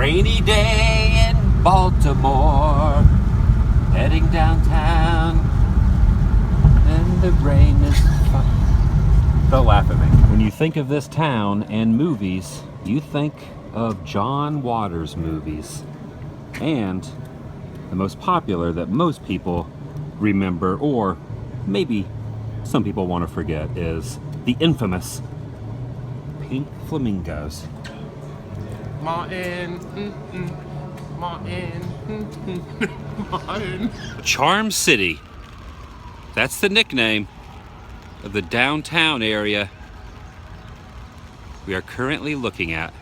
Rainy day in Baltimore, heading downtown, and the rain is fun. Don't laugh at me. When you think of this town and movies, you think of John Waters movies. And the most popular that most people remember, or maybe some people want to forget, is the infamous Pink Flamingos. Martin, Martin, Martin. Charm City. That's the nickname of the downtown area we are currently looking at.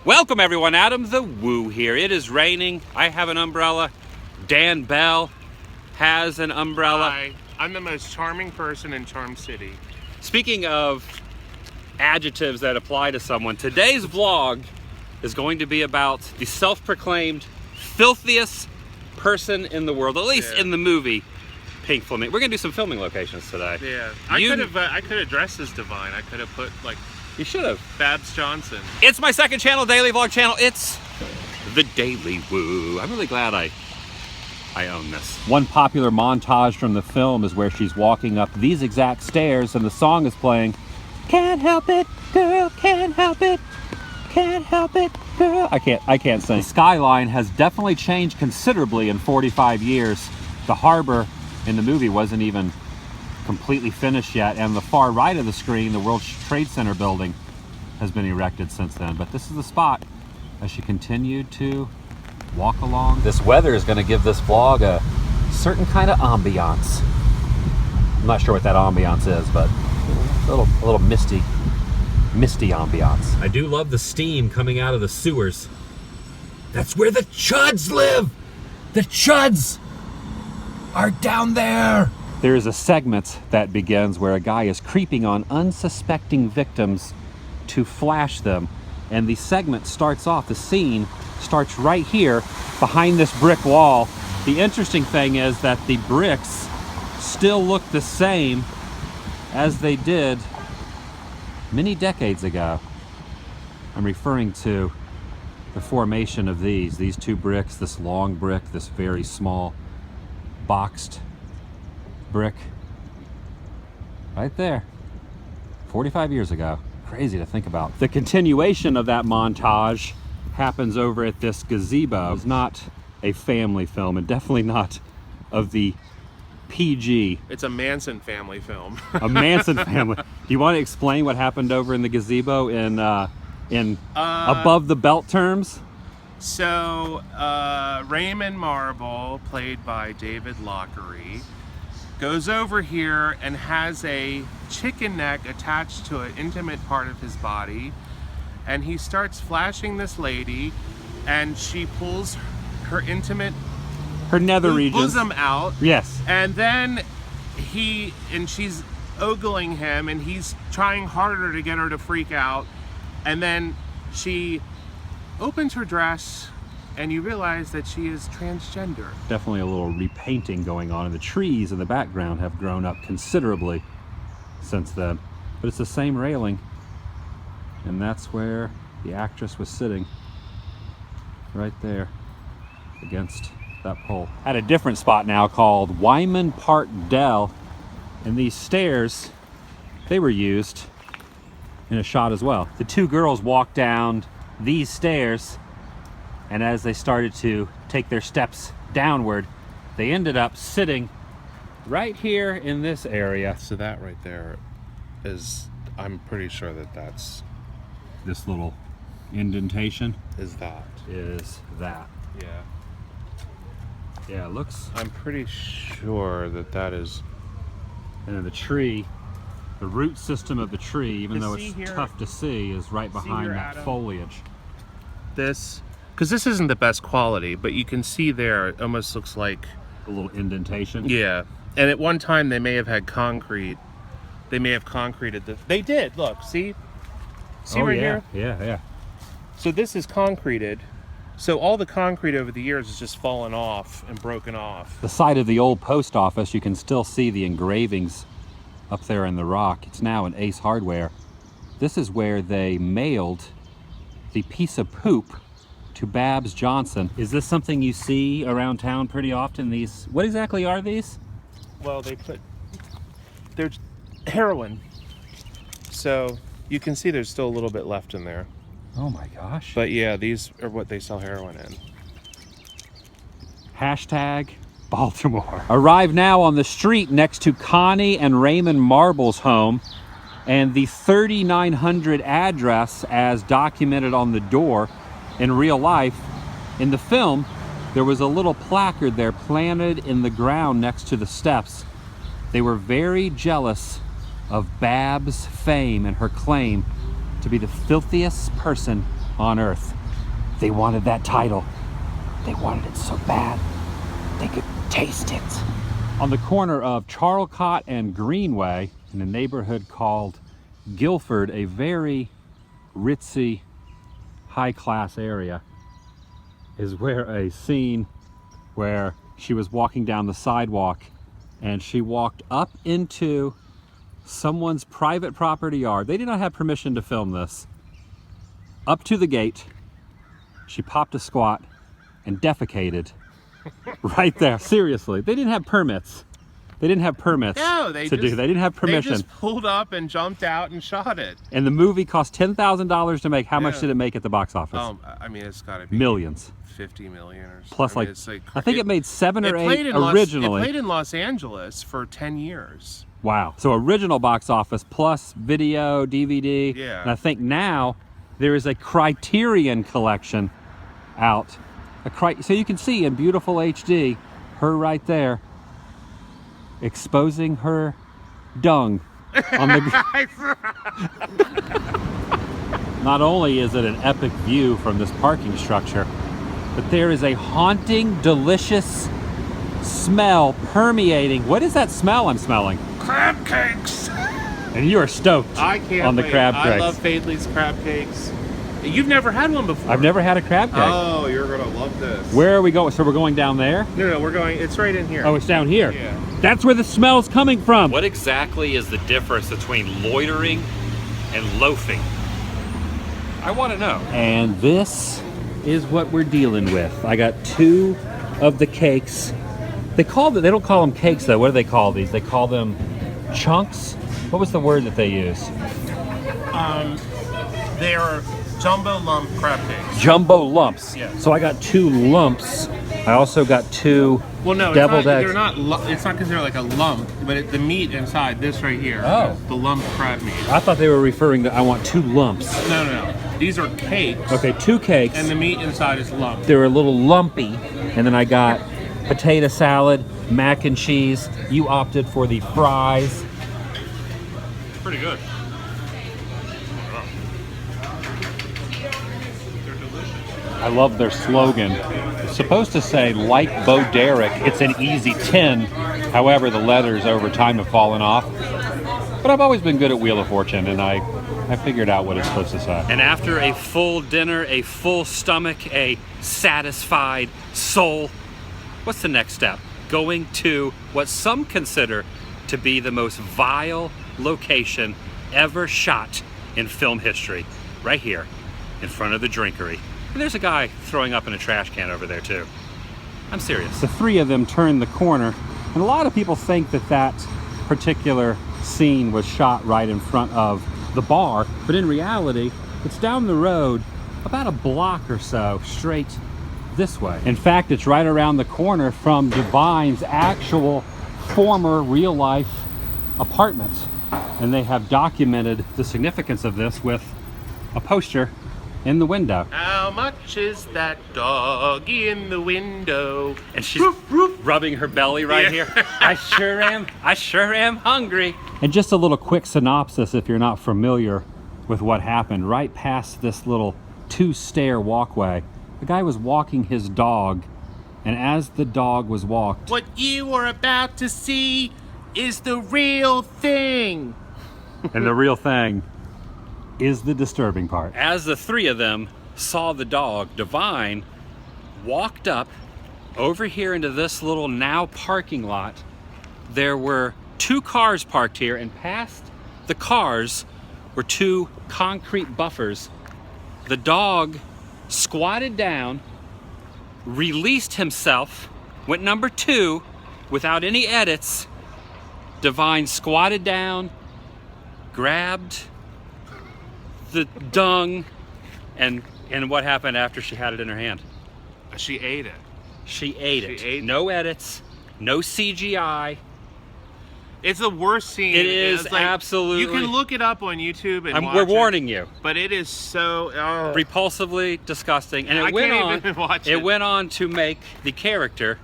Welcome everyone, Adam the Woo here. It is raining. I have an umbrella. Dan Bell has an umbrella. Hi, I'm the most charming person in Charm City. Speaking of adjectives that apply to someone, today's vlog is going to be about the self-proclaimed filthiest person in the world, at least in the movie Pink Flamingo. We're gonna do some filming locations today. Yeah, I could have dressed as Divine. I could have put like. You should have. Babs Johnson. It's my second channel, daily vlog channel. It's TheDailyWoo. I'm really glad I own this. One popular montage from the film is where she's walking up these exact stairs and the song is playing. Can't help it, girl, can't help it. Can't help it, girl. I can't sing. The skyline has definitely changed considerably in 45 years. The harbor in the movie wasn't even completely finished yet, and the far right of the screen, the World Trade Center building, has been erected since then. But this is the spot as she continued to walk along. This weather is going to give this vlog a certain kind of ambiance. I'm not sure what that ambiance is, but a little misty ambiance. I do love the steam coming out of the sewers. That's where the chuds live. The chuds are down there. There is a segment that begins where a guy is creeping on unsuspecting victims to flash them. And the segment starts off, the scene starts right here behind this brick wall. The interesting thing is that the bricks still look the same as they did many decades ago. I'm referring to the formation of these two bricks, this long brick, this very small boxed brick right there 45 years ago. Crazy to think about. The continuation of that montage happens over at this gazebo. It's not a family film, and definitely not of the PG. It's a Manson family film. A Manson family. Do you want to explain what happened over in the gazebo in above the belt terms? So Raymond Marble, played by David Lockery, goes over here and has a chicken neck attached to an intimate part of his body, and he starts flashing this lady, and she pulls her nether regions bosom out. Yes. And then she's ogling him, and he's trying harder to get her to freak out, and then she opens her dress, and you realize that she is transgender. Definitely a little repainting going on, and the trees in the background have grown up considerably since then. But it's the same railing, and that's where the actress was sitting, right there against that pole. At a different spot now called Wyman Park Dell, and these stairs, they were used in a shot as well. The two girls walked down these stairs, and as they started to take their steps downward, they ended up sitting right here in this area. So that right there is, I'm pretty sure that's this little indentation is that. Yeah. Yeah, it looks. I'm pretty sure that is. And then the tree, the root system of the tree, even though it's tough to see, is right behind that foliage. Because this isn't the best quality, but you can see there, it almost looks like a little indentation. Yeah. And at one time they may have had concrete. They may have concreted this. They did, look, see right here? Yeah. So this is concreted. So all the concrete over the years has just fallen off and broken off. The side of the old post office, you can still see the engravings up there in the rock. It's now an Ace Hardware. This is where they mailed the piece of poop to Babs Johnson. Is this something you see around town pretty often? These, what exactly are these? Well, they're heroin. So you can see there's still a little bit left in there. Oh my gosh. But yeah, these are what they sell heroin in. Hashtag Baltimore. Arrive now on the street next to Connie and Raymond Marble's home, and the 3900 address as documented on the door in real life. In the film, there was a little placard there planted in the ground next to the steps. They were very jealous of Babs' fame and her claim to be the filthiest person on earth. They wanted that title. They wanted it so bad, they could taste it. On the corner of Charlecott and Greenway, in a neighborhood called Guilford, a very ritzy, high-class area, is where a scene where she was walking down the sidewalk and she walked up into someone's private property yard. They did not have permission to film this. Up to the gate, she popped a squat and defecated right there. Seriously, they didn't have permits. They didn't have permits They didn't have permission. They just pulled up and jumped out and shot it. And the movie cost $10,000 to make. How much did it make at the box office? I mean, it's got to be millions. 50 million or something. Plus, I think it made 7 or 8 originally. It played in Los Angeles for 10 years. Wow. So original box office plus video, DVD. Yeah. And I think now there is a Criterion collection out. So you can see in beautiful HD, her right there, exposing her dung on the Not only is it an epic view from this parking structure, but there is a haunting, delicious smell permeating. What is that smell I'm smelling? Crab cakes! And you are stoked on the crab cakes. I love Paisleys crab cakes. You've never had one before. I've never had a crab cake. Oh, you're gonna love this. Where are we going? So we're going down there? No, we're going, it's right in here. Oh, it's down here. Yeah. That's where the smell's coming from. What exactly is the difference between loitering and loafing? I want to know. And this is what we're dealing with. I got 2 of the cakes. They don't call them cakes though. What do they call these? They call them chunks? What was the word that they use? They are jumbo lump crab cakes. Jumbo lumps. Yeah. So I got 2 lumps. I also got 2 deviled eggs. They're not. It's not considered like a lump, but the meat inside this right here. Oh. The lump crab meat. I thought they were referring to I want 2 lumps. No. These are cakes. Okay, 2 cakes. And the meat inside is lump. They're a little lumpy. And then I got potato salad, mac and cheese. You opted for the fries. Pretty good. I love their slogan. It's supposed to say, like Bo Derek, it's an easy 10. However, the letters over time have fallen off. But I've always been good at Wheel of Fortune, and I figured out what it's supposed to say. And after a full dinner, a full stomach, a satisfied soul, what's the next step? Going to what some consider to be the most vile location ever shot in film history. Right here, in front of the Drinkery. And there's a guy throwing up in a trash can over there too. I'm serious. The 3 of them turned the corner, and a lot of people think that particular scene was shot right in front of the bar, but in reality, it's down the road about a block or so straight this way. In fact, it's right around the corner from Divine's actual former real-life apartment, and they have documented the significance of this with a poster in the window. How much is that doggy in the window? And she's rubbing her belly right here. I sure am hungry. And just a little quick synopsis if you're not familiar with what happened. Right past this little 2-stair walkway, the guy was walking his dog, and as the dog was walked... What you are about to see is the real thing. And the real thing is the disturbing part. As the 3 of them saw the dog, Divine walked up over here into this little now parking lot. There were 2 cars parked here, and past the cars were 2 concrete buffers. The dog squatted down, released himself, went number 2 without any edits. Divine squatted down, grabbed the dung, and what happened after she had it in her hand? She ate it. She ate it. No edits, no CGI. It's the worst scene. It is like, absolutely. You can look it up on YouTube and watch we're warning you. But it is so repulsively disgusting, and I can't even watch it. It went on to make the character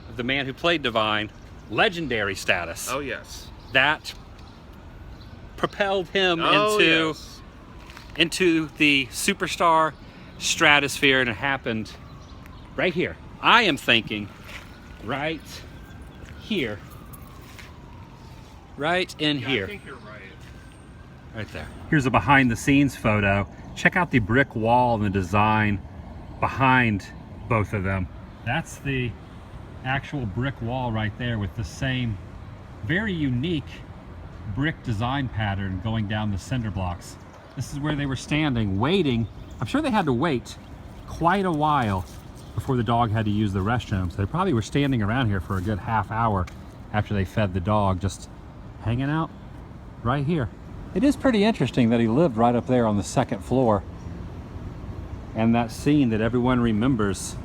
of the man who played Divine legendary status. Oh yes. That propelled him into the superstar stratosphere, and it happened right here. I am thinking right here. Right in here. I think you're right. Right there. Here's a behind the scenes photo. Check out the brick wall and the design behind both of them. That's the actual brick wall right there with the same very unique brick design pattern going down the cinder blocks. This is where they were standing, waiting. I'm sure they had to wait quite a while before the dog had to use the restroom. So they probably were standing around here for a good half hour after they fed the dog, just hanging out right here. It is pretty interesting that he lived right up there on the 2nd floor. And that scene that everyone remembers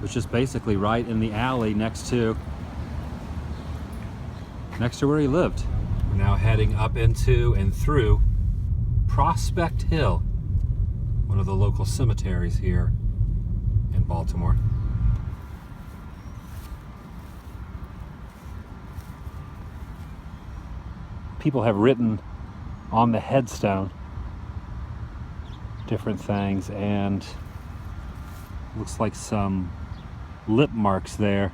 was just basically right in the alley next to where he lived. We're now heading up into and through Prospect Hill, one of the local cemeteries here in Baltimore. People have written on the headstone different things, and looks like some lip marks there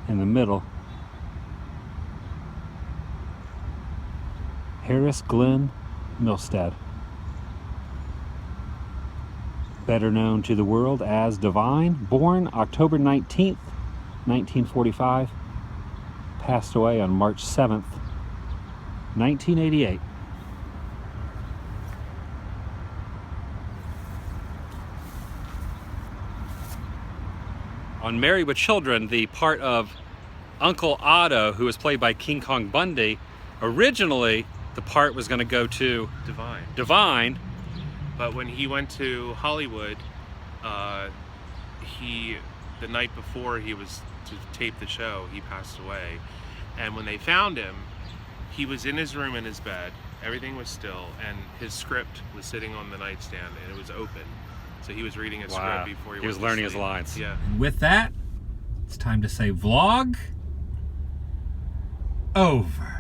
in the middle. Harris Glenn Milstead, better known to the world as Divine, born October 19th, 1945, passed away on March 7th, 1988. On Married with Children, the part of Uncle Otto, who was played by King Kong Bundy, originally the part was going to go to Divine. But when he went to Hollywood, the night before he was to tape the show, he passed away. And when they found him, he was in his room in his bed. Everything was still, and his script was sitting on the nightstand, and it was open. So he was reading his script before he was learning his lines. Yeah. And with that, it's time to say vlog over.